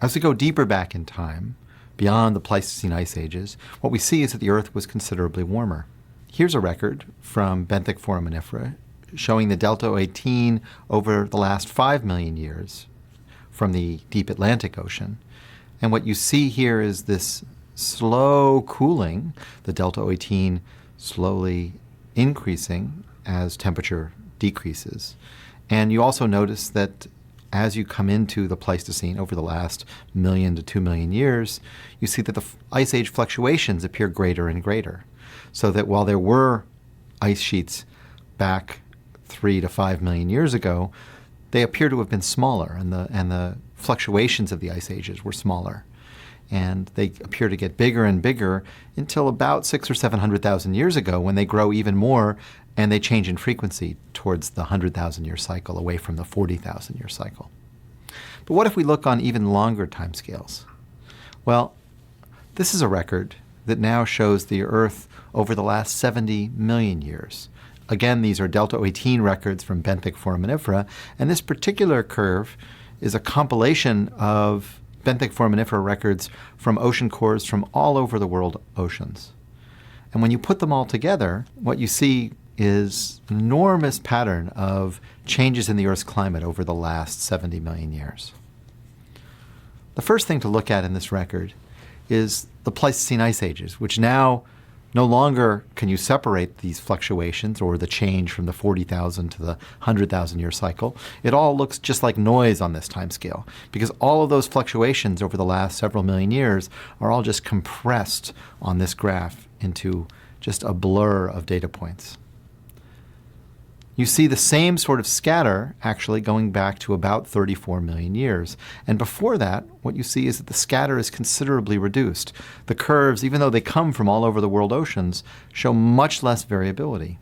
As we go deeper back in time, beyond the Pleistocene ice ages, what we see is that the Earth was considerably warmer. Here's a record from benthic foraminifera showing the delta O18 over the last 5 million years from the deep Atlantic Ocean. And what you see here is this slow cooling, the delta O18 slowly increasing as temperature decreases. And you also notice that as you come into the Pleistocene over the last 1 million to 2 million years, you see that the ice age fluctuations appear greater and greater. So that while there were ice sheets back 3 to 5 million years ago, they appear to have been smaller, and the fluctuations of the ice ages were smaller. And they appear to get bigger and bigger until about 600,000 or 700,000 years ago, when they grow even more and they change in frequency towards the 100,000-year cycle, away from the 40,000-year cycle. But what if we look on even longer timescales? Well, this is a record that now shows the Earth over the last 70 million years. Again, these are delta O18 records from benthic foraminifera, and this particular curve is a compilation of benthic foraminifera records from ocean cores from all over the world oceans. And when you put them all together, what you see is an enormous pattern of changes in the Earth's climate over the last 70 million years. The first thing to look at in this record is the Pleistocene ice ages, which now no longer can you separate these fluctuations or the change from the 40,000 to the 100,000-year cycle. It all looks just like noise on this timescale, because all of those fluctuations over the last several million years are all just compressed on this graph into just a blur of data points. You see the same sort of scatter actually going back to about 34 million years. And before that, what you see is that the scatter is considerably reduced. The curves, even though they come from all over the world oceans, show much less variability.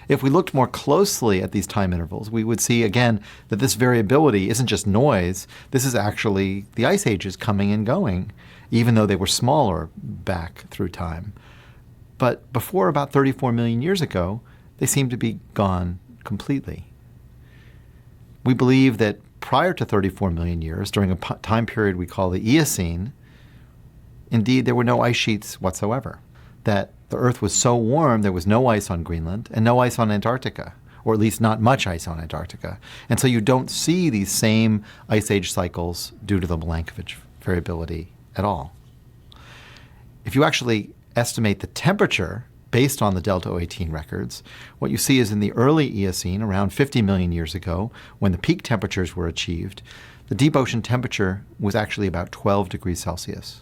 If we looked more closely at these time intervals, we would see again that this variability isn't just noise. This is actually the ice ages coming and going, even though they were smaller back through time. But before about 34 million years ago, they seem to be gone completely. We believe that prior to 34 million years, during a time period we call the Eocene, indeed there were no ice sheets whatsoever. That the Earth was so warm there was no ice on Greenland and no ice on Antarctica, or at least not much ice on Antarctica. And so you don't see these same ice age cycles due to the Milankovitch variability at all. If you actually estimate the temperature based on the delta O18 records, what you see is in the early Eocene, around 50 million years ago, when the peak temperatures were achieved, the deep ocean temperature was actually about 12 degrees Celsius.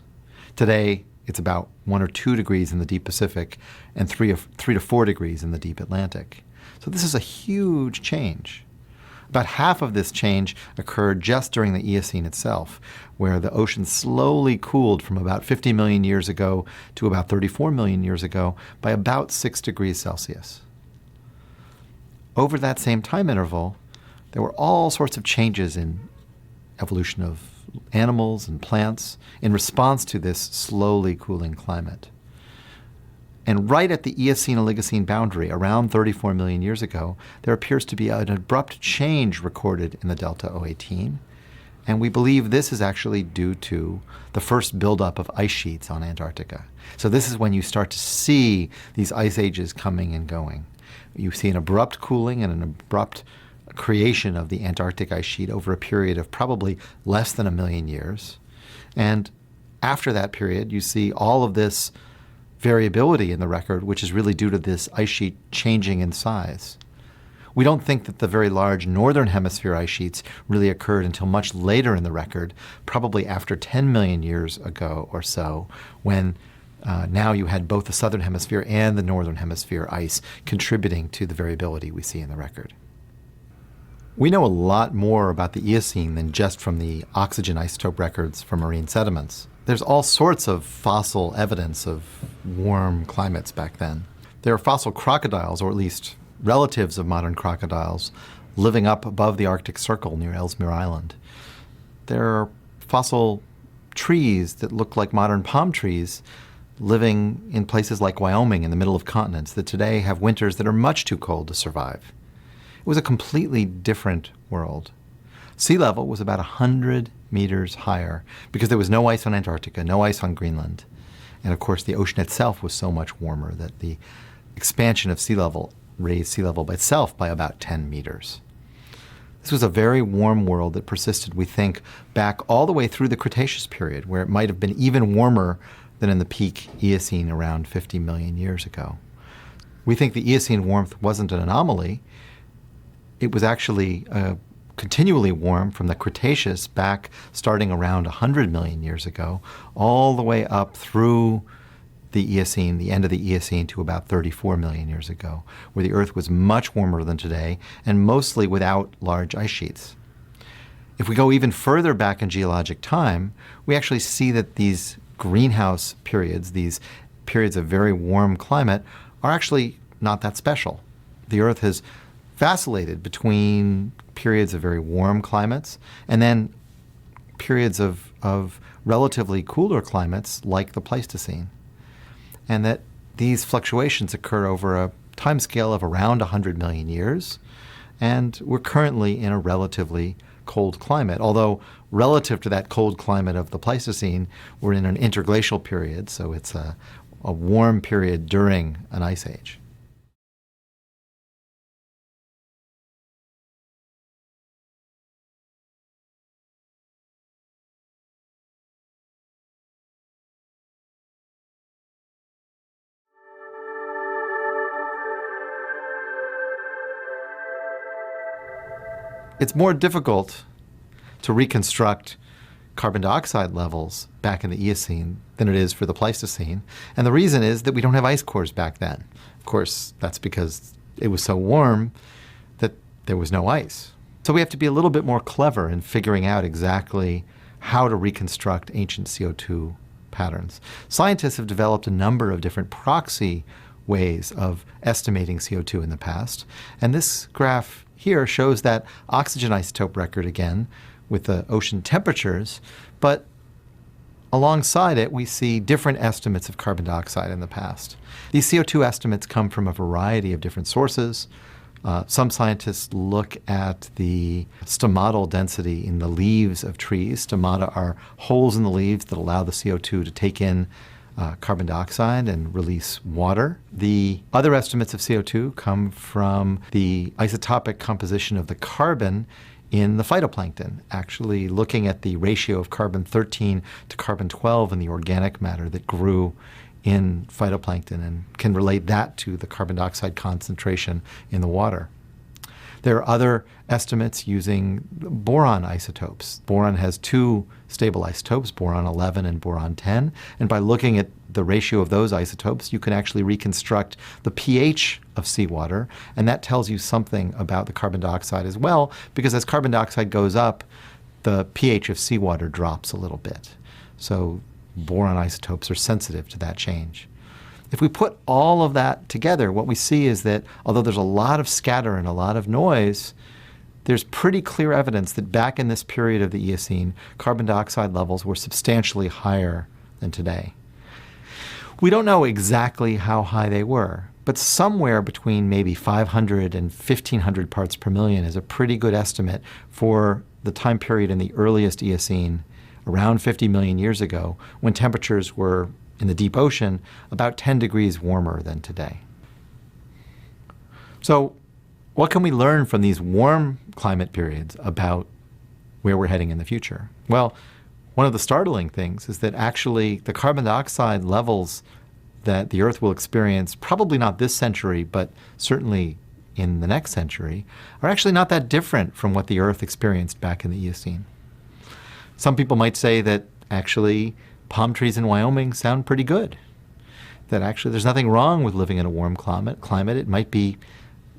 Today, it's about 1 or 2 degrees in the deep Pacific and 3 to 4 degrees in the deep Atlantic. So this is a huge change. About half of this change occurred just during the Eocene itself, where the ocean slowly cooled from about 50 million years ago to about 34 million years ago by about 6 degrees Celsius. Over that same time interval, there were all sorts of changes in evolution of animals and plants in response to this slowly cooling climate. And right at the Eocene-Oligocene boundary, around 34 million years ago, there appears to be an abrupt change recorded in the delta O18. And we believe this is actually due to the first buildup of ice sheets on Antarctica. So this is when you start to see these ice ages coming and going. You see an abrupt cooling and an abrupt creation of the Antarctic ice sheet over a period of probably less than 1 million years. And after that period, you see all of this variability in the record, which is really due to this ice sheet changing in size. We don't think that the very large northern hemisphere ice sheets really occurred until much later in the record, probably after 10 million years ago or so, when now you had both the southern hemisphere and the northern hemisphere ice contributing to the variability we see in the record. We know a lot more about the Eocene than just from the oxygen isotope records from marine sediments. There's all sorts of fossil evidence of warm climates back then. There are fossil crocodiles, or at least relatives of modern crocodiles, living up above the Arctic Circle near Ellesmere Island. There are fossil trees that look like modern palm trees living in places like Wyoming in the middle of continents that today have winters that are much too cold to survive. It was a completely different world. sea level was about 100 meters higher because there was no ice on Antarctica, no ice on Greenland. And of course, the ocean itself was so much warmer that the expansion of sea level raised sea level by itself by about 10 meters. This was a very warm world that persisted, we think, back all the way through the Cretaceous period, where it might have been even warmer than in the peak Eocene around 50 million years ago. We think the Eocene warmth wasn't an anomaly. It was actually continually warm from the Cretaceous back starting around 100 million years ago, all the way up through the Eocene, the end of the Eocene, to about 34 million years ago, where the Earth was much warmer than today and mostly without large ice sheets. If we go even further back in geologic time, we actually see that these greenhouse periods, these periods of very warm climate, are actually not that special. The Earth has vacillated between periods of very warm climates and then periods of relatively cooler climates like the Pleistocene. And that these fluctuations occur over a timescale of around 100 million years, and we're currently in a relatively cold climate. Although relative to that cold climate of the Pleistocene, we're in an interglacial period, so it's a warm period during an ice age. It's more difficult to reconstruct carbon dioxide levels back in the Eocene than it is for the Pleistocene. And the reason is that we don't have ice cores back then. Of course, that's because it was so warm that there was no ice. So we have to be a little bit more clever in figuring out exactly how to reconstruct ancient CO2 patterns. Scientists have developed a number of different proxy ways of estimating CO2 in the past. And this graph here shows that oxygen isotope record again with the ocean temperatures, but alongside it we see different estimates of carbon dioxide in the past. These CO2 estimates come from a variety of different sources. Some scientists look at the stomatal density in the leaves of trees. Stomata are holes in the leaves that allow the CO2 to take in carbon dioxide and release water. The other estimates of CO2 come from the isotopic composition of the carbon in the phytoplankton, actually looking at the ratio of carbon-13 to carbon-12 in the organic matter that grew in phytoplankton and can relate that to the carbon dioxide concentration in the water. There are other estimates using boron isotopes. Boron has two stable isotopes, boron-11 and boron-10, and by looking at the ratio of those isotopes, you can actually reconstruct the pH of seawater, and that tells you something about the carbon dioxide as well, because as carbon dioxide goes up, the pH of seawater drops a little bit. So boron isotopes are sensitive to that change. If we put all of that together, what we see is that although there's a lot of scatter and a lot of noise, there's pretty clear evidence that back in this period of the Eocene, carbon dioxide levels were substantially higher than today. We don't know exactly how high they were, but somewhere between maybe 500 and 1,500 parts per million is a pretty good estimate for the time period in the earliest Eocene, around 50 million years ago, when temperatures were in the deep ocean about 10 degrees warmer than today. So what can we learn from these warm climate periods about where we're heading in the future? Well, one of the startling things is that actually the carbon dioxide levels that the Earth will experience, probably not this century, but certainly in the next century, are actually not that different from what the Earth experienced back in the Eocene. Some people might say that actually palm trees in Wyoming sound pretty good, that actually there's nothing wrong with living in a warm climate. It might be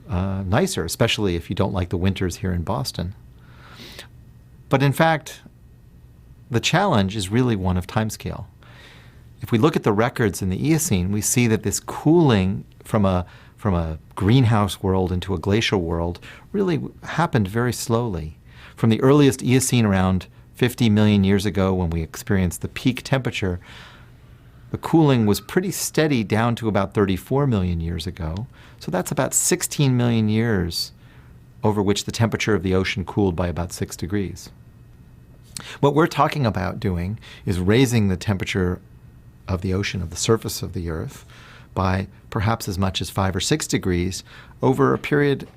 nicer, especially if you don't like the winters here in Boston. But in fact, the challenge is really one of timescale. If we look at the records in the Eocene, we see that this cooling from a greenhouse world into a glacial world really happened very slowly. From the earliest Eocene around 50 million years ago, when we experienced the peak temperature, the cooling was pretty steady down to about 34 million years ago. So that's about 16 million years over which the temperature of the ocean cooled by about 6 degrees. What we're talking about doing is raising the temperature of the ocean, of the surface of the Earth, by perhaps as much as 5 or 6 degrees over a period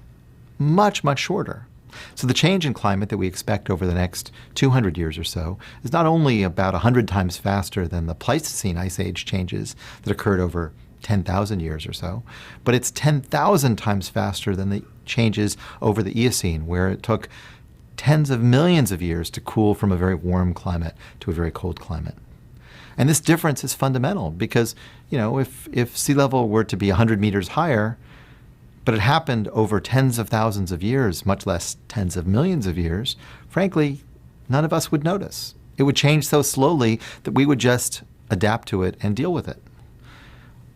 much, much shorter. So the change in climate that we expect over the next 200 years or so is not only about 100 times faster than the Pleistocene ice age changes that occurred over 10,000 years or so, but it's 10,000 times faster than the changes over the Eocene, where it took tens of millions of years to cool from a very warm climate to a very cold climate. And this difference is fundamental because, if sea level were to be 100 meters higher, but it happened over tens of thousands of years, much less tens of millions of years, frankly, none of us would notice. It would change so slowly that we would just adapt to it and deal with it.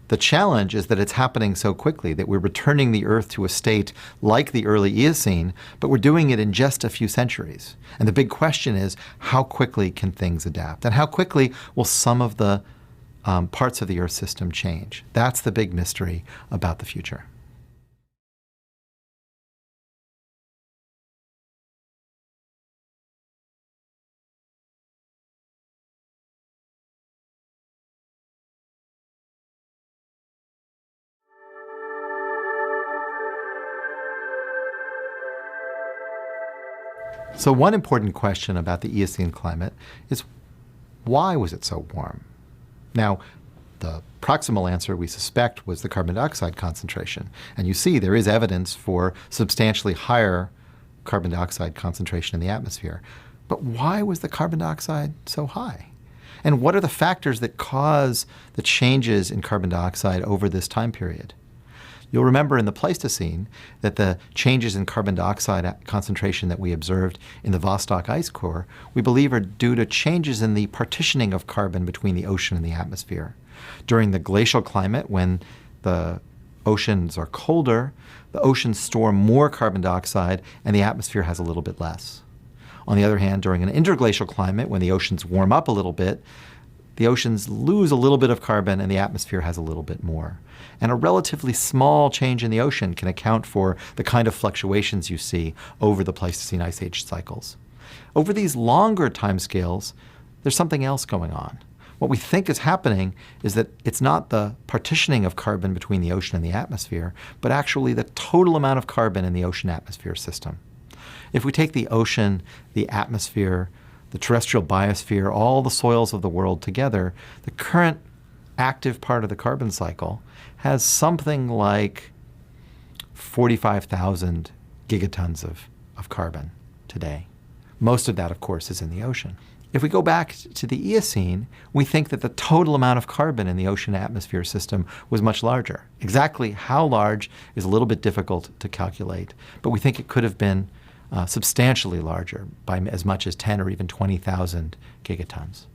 The challenge is that it's happening so quickly that we're returning the Earth to a state like the early Eocene, but we're doing it in just a few centuries. And the big question is, how quickly can things adapt? And how quickly will some of the parts of the Earth system change? That's the big mystery about the future. So one important question about the Eocene climate is, why was it so warm? Now, the proximal answer, we suspect, was the carbon dioxide concentration. And you see there is evidence for substantially higher carbon dioxide concentration in the atmosphere. But why was the carbon dioxide so high? And what are the factors that cause the changes in carbon dioxide over this time period? You'll remember in the Pleistocene that the changes in carbon dioxide concentration that we observed in the Vostok ice core, we believe are due to changes in the partitioning of carbon between the ocean and the atmosphere. During the glacial climate, when the oceans are colder, the oceans store more carbon dioxide and the atmosphere has a little bit less. On the other hand, during an interglacial climate, when the oceans warm up a little bit, the oceans lose a little bit of carbon and the atmosphere has a little bit more. And a relatively small change in the ocean can account for the kind of fluctuations you see over the Pleistocene ice age cycles. Over these longer timescales, there's something else going on. What we think is happening is that it's not the partitioning of carbon between the ocean and the atmosphere, but actually the total amount of carbon in the ocean-atmosphere system. If we take the ocean, the atmosphere, the terrestrial biosphere, all the soils of the world together, the current active part of the carbon cycle has something like 45,000 gigatons of carbon today. Most of that, of course, is in the ocean. If we go back to the Eocene, we think that the total amount of carbon in the ocean-atmosphere system was much larger. Exactly how large is a little bit difficult to calculate, but we think it could have been substantially larger, by as much as 10 or even 20,000 gigatons.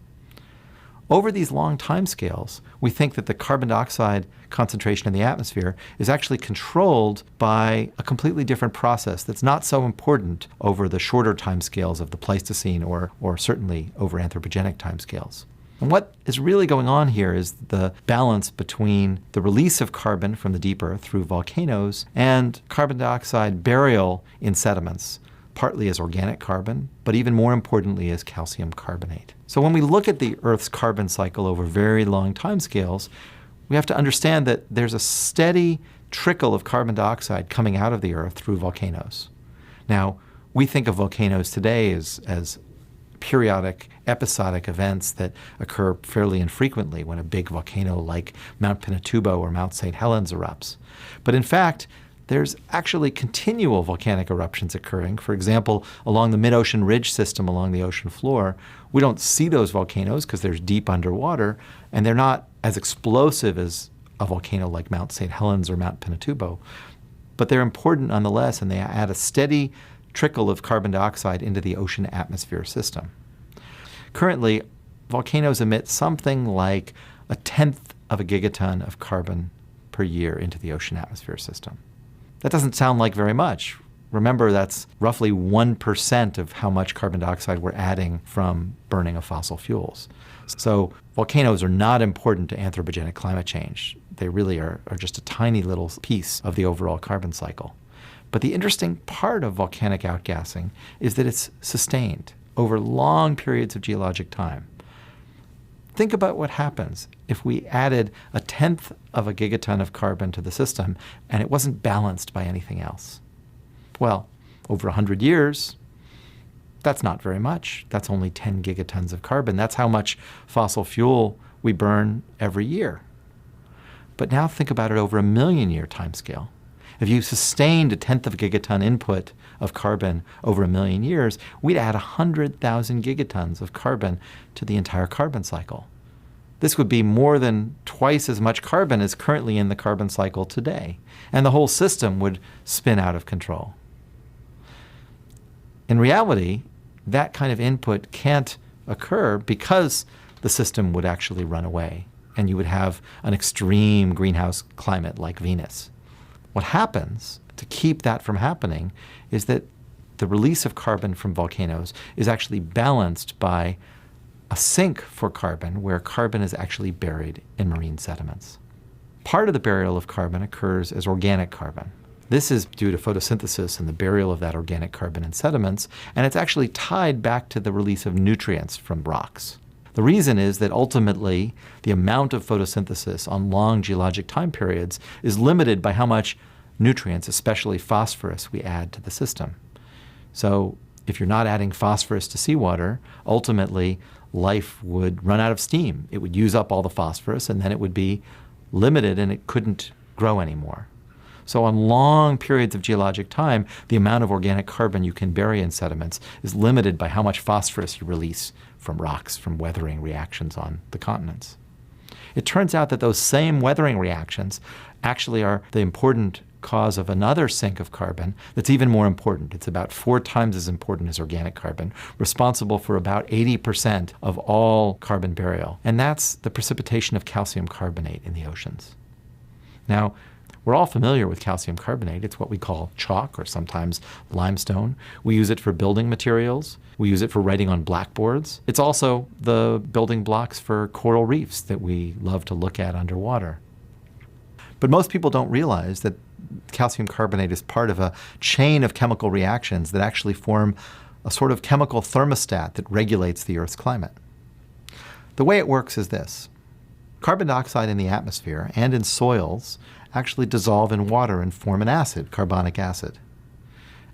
Over these long timescales, we think that the carbon dioxide concentration in the atmosphere is actually controlled by a completely different process that's not so important over the shorter timescales of the Pleistocene or certainly over anthropogenic timescales. And what is really going on here is the balance between the release of carbon from the deep earth through volcanoes and carbon dioxide burial in sediments, partly as organic carbon, but even more importantly as calcium carbonate. So when we look at the Earth's carbon cycle over very long timescales, we have to understand that there's a steady trickle of carbon dioxide coming out of the Earth through volcanoes. Now, we think of volcanoes today as periodic, episodic events that occur fairly infrequently when a big volcano like Mount Pinatubo or Mount St. Helens erupts. But in fact, there's actually continual volcanic eruptions occurring. For example, along the mid-ocean ridge system along the ocean floor, we don't see those volcanoes because they're deep underwater, and they're not as explosive as a volcano like Mount St. Helens or Mount Pinatubo. But they're important nonetheless, and they add a steady trickle of carbon dioxide into the ocean atmosphere system. Currently, volcanoes emit something like 1/10 of a gigaton of carbon per year into the ocean atmosphere system. That doesn't sound like very much. Remember, that's roughly 1% of how much carbon dioxide we're adding from burning of fossil fuels. So volcanoes are not important to anthropogenic climate change. They really are just a tiny little piece of the overall carbon cycle. But the interesting part of volcanic outgassing is that it's sustained over long periods of geologic time. Think about what happens if we added 1/10 of a gigaton of carbon to the system and it wasn't balanced by anything else. Well, over 100 years, that's not very much. That's only 10 gigatons of carbon. That's how much fossil fuel we burn every year. But now think about it over a 1,000,000-year timescale. If you sustained 1/10 of a gigaton input of carbon over 1,000,000 years, we'd add 100,000 gigatons of carbon to the entire carbon cycle. This would be more than twice as much carbon as currently in the carbon cycle today, and the whole system would spin out of control. In reality, that kind of input can't occur because the system would actually run away, and you would have an extreme greenhouse climate like Venus. What happens to keep that from happening is that the release of carbon from volcanoes is actually balanced by a sink for carbon where carbon is actually buried in marine sediments. Part of the burial of carbon occurs as organic carbon. This is due to photosynthesis and the burial of that organic carbon in sediments, and it's actually tied back to the release of nutrients from rocks. The reason is that ultimately the amount of photosynthesis on long geologic time periods is limited by how much nutrients, especially phosphorus, we add to the system. So if you're not adding phosphorus to seawater, ultimately life would run out of steam. It would use up all the phosphorus, and then it would be limited and it couldn't grow anymore. So on long periods of geologic time, the amount of organic carbon you can bury in sediments is limited by how much phosphorus you release from rocks, from weathering reactions on the continents. It turns out that those same weathering reactions actually are the important cause of another sink of carbon that's even more important. It's about 4 times as important as organic carbon, responsible for about 80% of all carbon burial. And that's the precipitation of calcium carbonate in the oceans. Now, we're all familiar with calcium carbonate. It's what we call chalk, or sometimes limestone. We use it for building materials. We use it for writing on blackboards. It's also the building blocks for coral reefs that we love to look at underwater. But most people don't realize that calcium carbonate is part of a chain of chemical reactions that actually form a sort of chemical thermostat that regulates the Earth's climate. The way it works is this. Carbon dioxide in the atmosphere and in soils actually dissolve in water and form an acid, carbonic acid.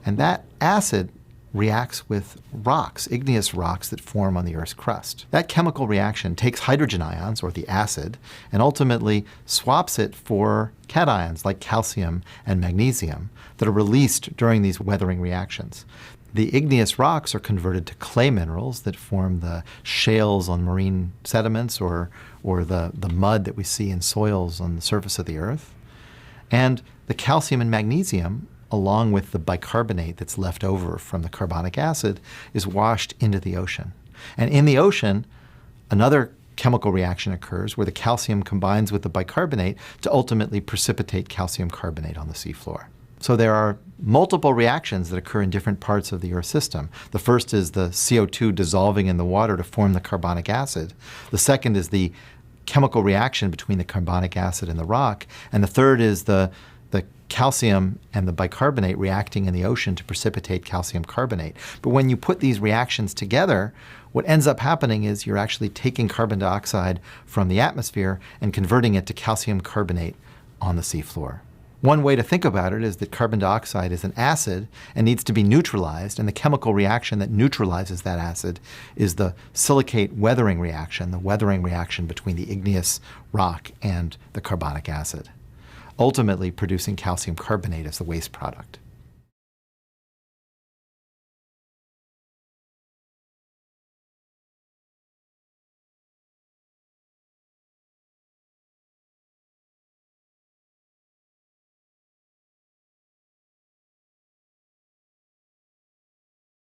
And that acid reacts with rocks, igneous rocks that form on the Earth's crust. That chemical reaction takes hydrogen ions, or the acid, and ultimately swaps it for cations like calcium and magnesium that are released during these weathering reactions. The igneous rocks are converted to clay minerals that form the shales on marine sediments or the mud that we see in soils on the surface of the Earth. And the calcium and magnesium, along with the bicarbonate that's left over from the carbonic acid, is washed into the ocean. And in the ocean, another chemical reaction occurs where the calcium combines with the bicarbonate to ultimately precipitate calcium carbonate on the seafloor. So there are multiple reactions that occur in different parts of the Earth system. The first is the CO2 dissolving in the water to form the carbonic acid. The second is the chemical reaction between the carbonic acid and the rock. And the third is the calcium and the bicarbonate reacting in the ocean to precipitate calcium carbonate. But when you put these reactions together, what ends up happening is you're actually taking carbon dioxide from the atmosphere and converting it to calcium carbonate on the seafloor. One way to think about it is that carbon dioxide is an acid and needs to be neutralized, and the chemical reaction that neutralizes that acid is the silicate weathering reaction, the weathering reaction between the igneous rock and the carbonic acid, ultimately producing calcium carbonate as the waste product.